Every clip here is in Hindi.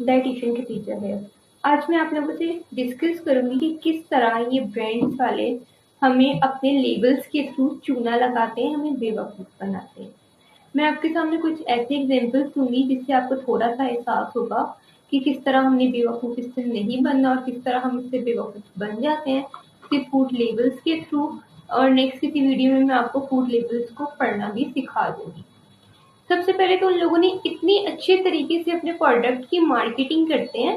डाइटिशियन के टीचर है। आज मैं आप लोगों से डिस्कस करूंगी कि किस तरह ये ब्रांड्स वाले हमें अपने लेबल्स के थ्रू चूना लगाते हैं, हमें बेवकूफ़ बनाते हैं। मैं आपके सामने कुछ ऐसे एग्जाम्पल्स दूंगी जिससे आपको थोड़ा सा एहसास होगा कि किस तरह हमने बेवकूफ़ इससे नहीं बनना और किस तरह हम इससे बेवकूफ़ बन जाते हैं सिर्फ फूड लेबल्स के थ्रू। और नेक्स्ट किसी वीडियो में मैं आपको फूड लेबल्स को पढ़ना भी सिखा दूंगी। सबसे पहले तो उन लोगों ने इतनी अच्छे तरीके से अपने प्रोडक्ट की मार्केटिंग करते हैं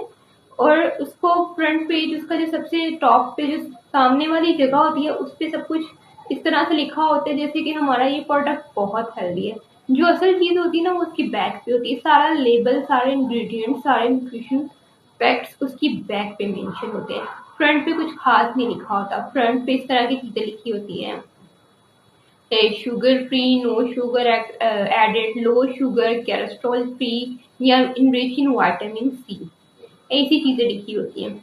और उसको फ्रंट पेज, उसका जो सबसे टॉप पे जो सामने वाली जगह होती है उस पे सब कुछ इस तरह से लिखा होता है जैसे कि हमारा ये प्रोडक्ट बहुत हेल्दी है। जो असल चीज होती है ना वो उसकी बैक पे होती है। सारा लेबल, सारे इंग्रेडिएंट्स, सारे न्यूट्रिशन फैक्ट्स उसकी बैक पे मेंशन होते हैं। फ्रंट पे कुछ खास नहीं लिखा होता। फ्रंट पे इस तरह की चीजें लिखी होती हैं, sugar free, no sugar added, low sugar, cholesterol free या इनरिच इन विटामिन सी, ऐसी चीजें लिखी होती हैं।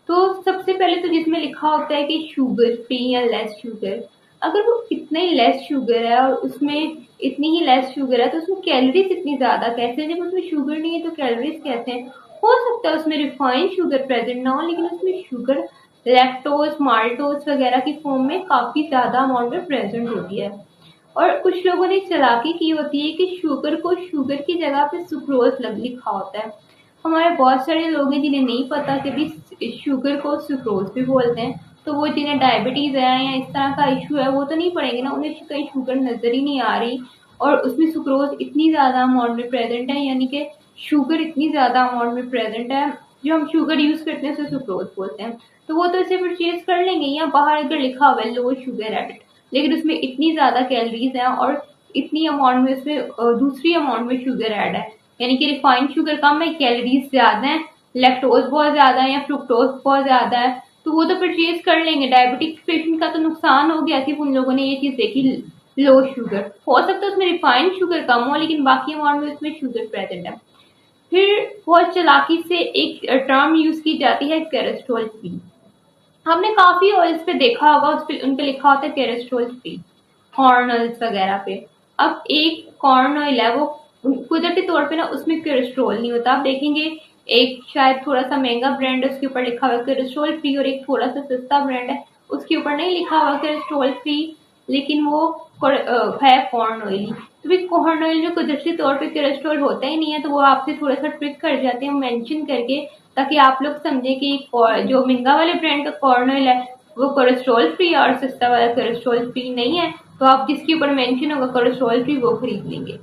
तो सबसे पहले तो जिसमें लिखा होता है कि शुगर फ्री या लेस शुगर, अगर वो इतना ही लेस शुगर है और उसमें इतनी ही लेस शुगर है तो उसमें कैलोरीज इतनी ज्यादा कैसे है? जब उसमें शुगर नहीं है तो कैलोरीज कैसे हैं? हो सकता है उसमें रिफाइंड शुगर प्रेजेंट ना हो, लेकिन उसमें शुगर लैक्टोज, माल्टोज वगैरह की फॉर्म में काफी ज्यादा अमाउंट में प्रेजेंट होती है। और कुछ लोगों ने चालाकी की होती है कि शुगर को शुगर की जगह पे सुक्रोज लिखा होता है। हमारे बहुत सारे लोग हैं जिन्हें नहीं पता कि भी शुगर को सुक्रोज भी बोलते हैं। तो वो जिन्हें डायबिटीज है या इस तरह का इशू है वो तो नहीं पड़ेंगे ना, उन्हें कहीं शुगर नजर ही नहीं आ रही और उसमें सुक्रोज इतनी ज्यादा अमाउंट में प्रेजेंट है, यानी कि शुगर इतनी ज्यादा अमाउंट में प्रेजेंट है। जो हम शुगर यूज करते हैं उसे सुक्रोज बोलते हैं। तो वो तो इसे परचेज कर लेंगे। या बाहर अगर लिखा हुआ है लो शुगर एडेड, लेकिन उसमें इतनी ज्यादा कैलोरीज है और इतनी अमाउंट में उसमें दूसरी अमाउंट में शुगर ऐड है, यानी कि रिफाइंड शुगर कम है, कैलोरीज ज्यादा है, लैक्टोज बहुत ज्यादा है या फ्रुक्टोज बहुत ज्यादा है, तो वो तो परचेज कर लेंगे। डायबिटिक पेशेंट का तो नुकसान हो गया। सिर्फ उन लोगों ने ये चीज देखी लो शुगर, हो सकता है उसमें रिफाइंड शुगर कम हो लेकिन बाकी अमाउंट में उसमें शुगर प्रेजेंट है। फिर बहुत चालाकी से एक टर्म यूज की जाती है कोलेस्ट्रॉल फ्री। हमने काफी ऑयल्स पे देखा होगा उस पे उन पे लिखा होता है कोलेस्ट्रॉल फ्री, कॉर्न ऑयल्स वगैरह पे। अब एक कॉर्न ऑयल है वो कुदरती तौर पे ना उसमें कोलेस्ट्रॉल नहीं होता। आप देखेंगे एक शायद थोड़ा सा महंगा ब्रांड है उसके ऊपर लिखा हुआ है कोलेस्ट्रॉल फ्री, और एक थोड़ा सा सस्ता ब्रांड है उसके ऊपर नहीं लिखा हुआ कोलेस्ट्रॉल फ्री, लेकिन वो है कॉर्न ऑयल। तो भी कॉर्न ऑयल में कुदरती तौर पे कोलेस्ट्रॉल होता ही नहीं है, तो वो आपसे थोड़ा सा ट्रिक कर जाते हैं मेंशन करके, ताकि आप लोग समझे कि जो महंगा वाले ब्रांड का कॉर्न ऑयल है वो कोलेस्ट्रॉल फ्री और सस्ता वाला कोलेस्ट्रॉल फ्री नहीं है। तो आप जिसके ऊपर मेंशन होगा कोलेस्ट्रॉल फ्री वो खरीद लेंगे।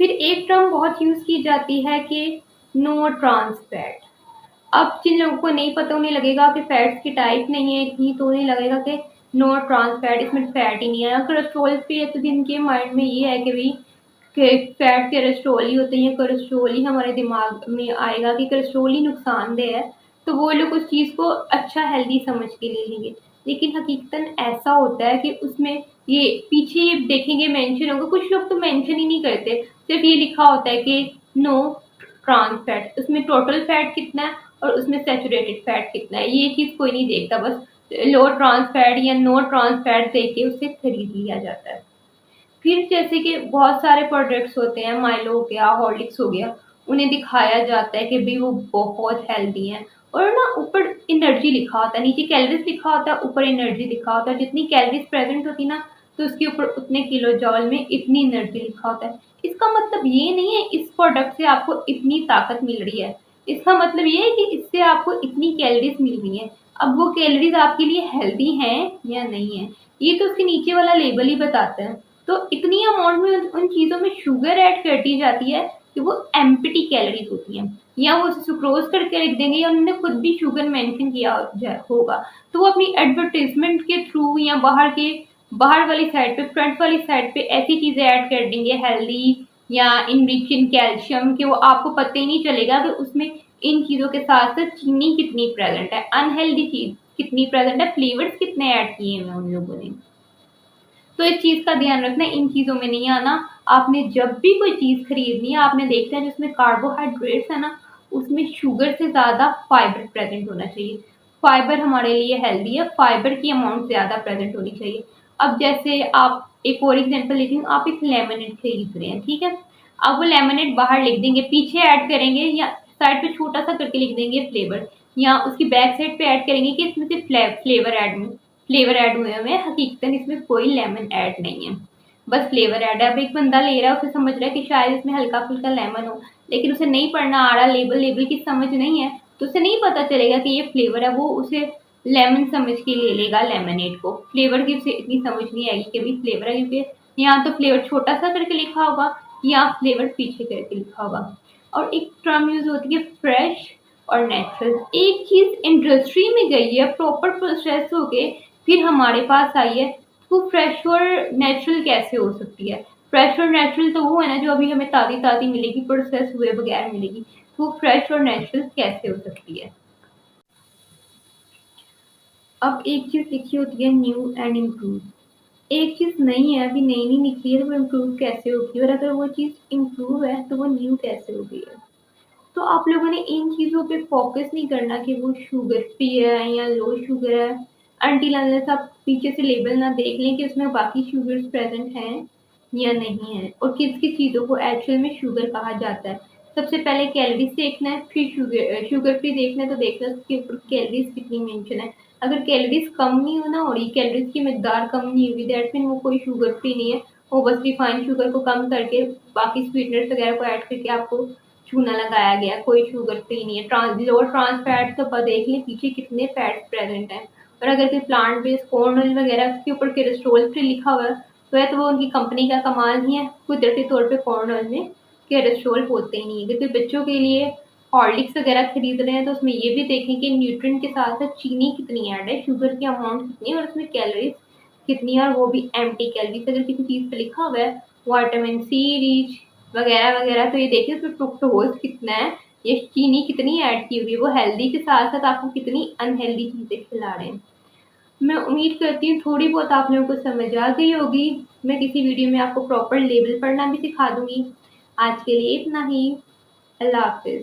फिर एक टर्म बहुत यूज की जाती है कि नो ट्रांस फैट। अब जिन लोगों को नहीं पता उन्हें लगेगा कि फैट्स की टाइप नहीं है इतनी, तो उन्हें लगेगा कि नो ट्रांस फैट, इसमें फैट ही नहीं है। कोलेस्ट्रॉल फ्री है तो जिनके माइंड में ये है कि भाई फैट कोलेस्ट्रॉल ही होते हैं, कोलेस्ट्रॉल ही हमारे दिमाग में आएगा कि कोलेस्ट्रॉल ही नुकसानदेह है, तो वो लोग उस चीज को अच्छा हेल्दी समझ के ले लेंगे। लेकिन हकीकतन ऐसा होता है कि उसमें ये पीछे ये देखेंगे मेंशन होगा, कुछ लोग तो मेंशन ही नहीं करते, सिर्फ ये लिखा होता है कि नो ट्रांस फैट, उसमें टोटल फैट कितना है और उसमें सैचुरेटेड फैट कितना है ये चीज कोई नहीं देखता। बस लो ट्रांस फैट या नो ट्रांस फैट देख के उसे खरीद लिया जाता है। फिर जैसे कि बहुत सारे प्रोडक्ट्स होते हैं, माइलो हो गया, हॉर्लिक्स हो गया, उन्हें दिखाया जाता है कि भाई वो बहुत हेल्दी हैं और ना ऊपर एनर्जी लिखा होता है, नीचे कैलोरीज लिखा होता है, ऊपर एनर्जी लिखा होता है। जितनी कैलोरीज प्रेजेंट होती ना तो उसके ऊपर उतने किलो जॉल में इतनी एनर्जी लिखा होता है। इसका मतलब ये नहीं है इस प्रोडक्ट से आपको इतनी ताकत मिल रही है, इसका मतलब ये है कि इससे आपको इतनी कैलोरीज मिल रही है। अब वो कैलोरीज आपके लिए हेल्दी हैं या नहीं है ये तो उसके नीचे वाला लेबल ही बताता है। तो इतनी अमाउंट में उन चीजों में शुगर ऐड कर दी जाती है कि वो एम्प्टी कैलोरीज होती हैं, या वो सुक्रोज करके लिख देंगे या उन्होंने खुद भी शुगर मेंशन किया होगा, तो वो अपनी एडवर्टाइजमेंट के थ्रू या बाहर वाली साइड पे, फ्रंट वाली साइड पे ऐसी चीजें ऐड कर देंगे हेल्दी या इनरिच इन कैल्शियम, कि वो आपको पता ही नहीं चलेगा कि उसमें इन चीजों के साथ साथ चीनी कितनी प्रेजेंट है, अनहेल्दी चीज कितनी प्रेजेंट है, फ्लेवर्स कितने ऐड किए हैं उन लोगों ने। तो इस चीज का ध्यान रखना, इन चीजों में नहीं आना। आपने जब भी कोई चीज खरीदनी है आपने देखना है जिसमें कार्बोहाइड्रेट्स है ना उसमें शुगर से ज्यादा फाइबर प्रेजेंट होना चाहिए। फाइबर हमारे लिए हेल्दी है, फाइबर की अमाउंट ज्यादा प्रेजेंट होनी चाहिए। अब जैसे आप एक और एग्जांपल लेती हूँ, आप एक लेमनेड खरीद रहे हैं, ठीक है, अब वो लेमनेड बाहर लिख देंगे, पीछे ऐड करेंगे या साइड पे छोटा सा करके लिख देंगे फ्लेवर, या उसकी बैक साइड पे ऐड करेंगे कि इसमें से फ्लेवर ऐड हुए हैं, हकीकतन इसमें कोई लेमन ऐड नहीं है, बस फ्लेवर ऐड है। अब एक बंदा ले रहा है, उसे समझ रहा है कि शायद इसमें हल्का फुल्का लेमन हो, लेकिन उसे नहीं पढ़ना आ रहा, लेबल की समझ नहीं है, तो उसे नहीं पता चलेगा कि ये फ्लेवर है, वो उसे लेमन समझ के ले लेगा लेमनेड को। फ्लेवर की उसे इतनी समझ नहीं आएगी कि भी फ्लेवर है, क्योंकि यहाँ तो फ्लेवर छोटा सा करके लिखा होगा, या फ्लेवर पीछे करके लिखा होगा। और एक टर्म यूज होती है फ्रेश और नेचुरल। एक चीज इंडस्ट्री में गई है, प्रॉपर प्रोसेस हो के फिर हमारे पास आई है, वो फ्रेश और नेचुरल कैसे हो सकती है? फ्रेश और नेचुरल तो वो है ना जो अभी हमें ताज़ी ताज़ी मिलेगी, प्रोसेस हुए बगैर मिलेगी, तो वो फ्रेश और नेचुरल कैसे हो सकती है? अब एक चीज लिखी होती है न्यू एंड इम्प्रूव। एक चीज नई है, अभी नई नहीं निकली है, तो वो इम्प्रूव कैसे होगी? और अगर वो चीज इम्प्रूव है तो वो न्यू कैसे हो गई है? तो आप लोगों ने इन चीज़ों पे फोकस नहीं करना कि वो शुगर फ्री है या लो शुगर है, अनटिल अनलेस आप पीछे से लेबल ना देख लें कि उसमें बाकी शुगर्स प्रेजेंट हैं या नहीं है, और किस किस चीज़ों को एक्चुअल में शुगर कहा जाता है। सबसे पहले कैलोरीज देखना है, फिर शुगर फ्री देखना है, तो देखना है उसके ऊपर कैलोरीज कितनी मेंशन है। अगर कैलोरीज कम नहीं हो ना, और ये कैलोरीज की मकदार कम नहीं हुई, दैट मीन वो कोई शुगर फ्री नहीं है, वो बस रिफाइंड शुगर को कम करके बाकी स्वीटनर्स वगैरह को ऐड करके आपको चूना लगाया गया, कोई शुगर फ्री नहीं है। लोअर ट्रांस फैट तो देख लें पीछे कितने फैट्स प्रेजेंट हैं। और अगर कोई प्लांट बेस्ड कॉर्न ऑयल वगैरह के ऊपर कोलेस्ट्रॉल फ्री लिखा हुआ है, तो है तो वो उनकी कंपनी का कमाल ही है, कुदरती तौर पे कॉर्न ऑयल में कोलेस्ट्रॉल होते ही नहीं है। अगर कोई बच्चों के लिए हॉर्लिक्स वगैरह खरीद रहे हैं, तो उसमें ये भी देखें कि न्यूट्रिएंट के साथ साथ चीनी कितनी ऐड है, शुगर की अमाउंट कितनी है, और उसमें कैलोरीज कितनी है, और वो भी एम्प्टी कैलोरीज। अगर किसी चीज़ पे लिखा हुआ है विटामिन सी रिच वगैरह वगैरह, तो ये देखिए उसमें फ्रुक्टोज कितना है, ये चीनी कितनी ऐड की हुई है, वो हेल्दी के साथ साथ आपको कितनी अनहेल्दी चीज़ें खिला रहे हैं। मैं उम्मीद करती हूँ थोड़ी बहुत आप लोगों को समझ आ गई होगी। मैं किसी वीडियो में आपको प्रॉपर लेबल पढ़ना भी सिखा दूंगी। आज के लिए इतना ही। अल्लाह हाफिज़।